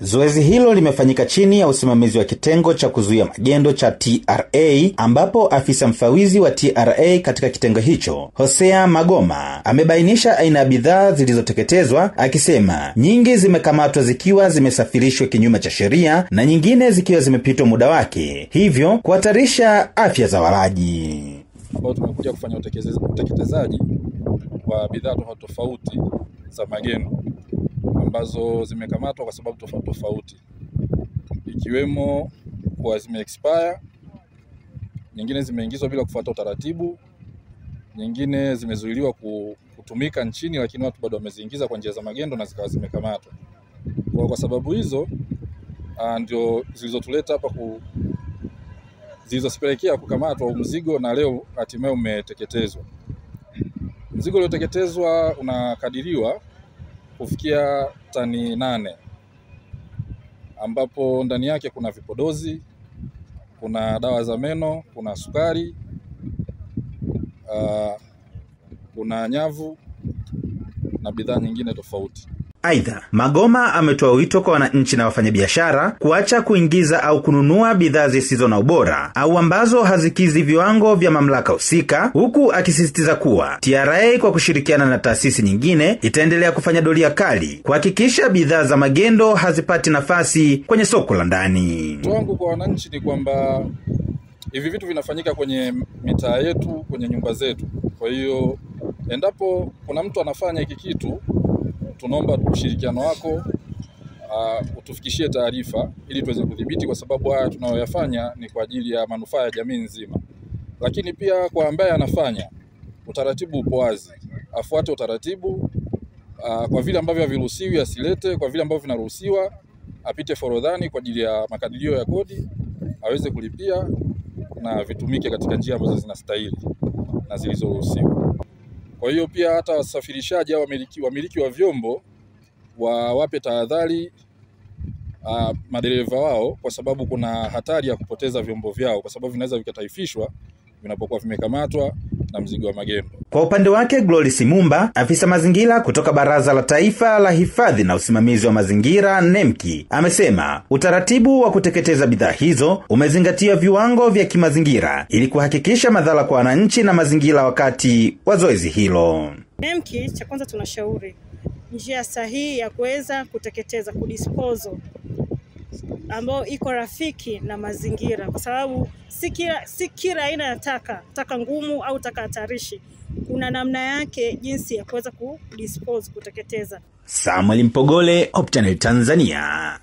Zoezi hilo limefanyika chini ya usimamizi wa kitengo cha kuzuia magendo cha TRA, ambapo afisa mfawizi wa TRA katika kitengo hicho, Hosea Magoma, amebainisha aina ya bidhaa zilizoteketezwa, akisema nyingi zimekamatwa zikiwa zimesafirishwa kinyume cha sheria na nyingine zikiwa zimepitwa muda wake, hivyo kuhatarisha afya za walaji. Ambao tumekuja kufanya uteketezaji wa bidhaa tofauti za magendo ambazo zimekamatwa kwa sababu tofauti, ikiwemo kwa zime expire, nyingine zimeingizwa bila kufuata utaratibu, nyingine zimezuiliwa kutumika nchini lakini watu bado wameziingiza kwa njia za magendo na zikawa zimekamatwa. Kwa sababu hizo ndio zilizotuleta hapa zilizosipelekea kukamatwa mzigo, na leo hatimaye umeteketezwa. Mzigo ulioteketezwa unakadiriwa kufikia tani 8, ambapo ndani yake kuna vipodozi, kuna dawa za meno, kuna sukari, kuna nyavu na bidhaa nyingine tofauti. Aidha, Magoma ametoa wito kwa wananchi na wafanyabiashara kuacha kuingiza au kununua bidhaa zisizo na ubora au ambazo hazikizi viwango vya mamlaka husika, huku akisisitiza kuwa TRA kwa kushirikiana na taasisi nyingine itaendelea kufanya doria kali kuhakikisha bidhaa za magendo hazipati nafasi kwenye soko la ndani. Wito wangu kwa wananchi ni kwamba hivi vitu vinafanyika kwenye mitaa yetu, kwenye nyumba zetu. Kwa hiyo endapo kuna mtu anafanya hiki kitu, tunaomba ushirikiano wako, utufikishie taarifa ili tuweze kudhibiti, kwa sababu haya tunayoyafanya ni kwa ajili ya manufaa ya jamii nzima. Lakini pia kwa ambaye anafanya, utaratibu upo wazi, afuate utaratibu, kwa vile ambavyo haviruhusiwi asilete, kwa vile ambavyo vinaruhusiwa apite forodhani kwa ajili ya makadirio ya kodi, aweze kulipia na vitumike katika njia ambazo zinastahili na zilizoruhusiwa. Kwa hiyo pia hata wasafirishaji au wamiliki wa vyombo wape tahadhari madereva wao, kwa sababu kuna hatari ya kupoteza vyombo vyao, kwa sababu vinaweza vikataifishwa vinapokuwa vimekamatwa na mzigo wa magendo. Kwa upande wake, Glory Simumba, afisa mazingira kutoka Baraza la Taifa la Hifadhi na Usimamizi wa Mazingira NEMKI, amesema utaratibu wa kuteketeza bidhaa hizo umezingatia viwango vya kimazingira ili kuhakikisha madhara kwa wananchi na mazingira wakati wa zoezi hilo. NEMKI, cha kwanza tunashauri njia sahihi ya kuweza kuteketeza, kudisposal, ambao iko rafiki na mazingira, kwa sababu si kila aina ya taka ngumu au taka hatarishi, kuna namna yake jinsi ya kuweza kudispose, kuteketeza. Samuel Mpogole, Hope Channel Tanzania.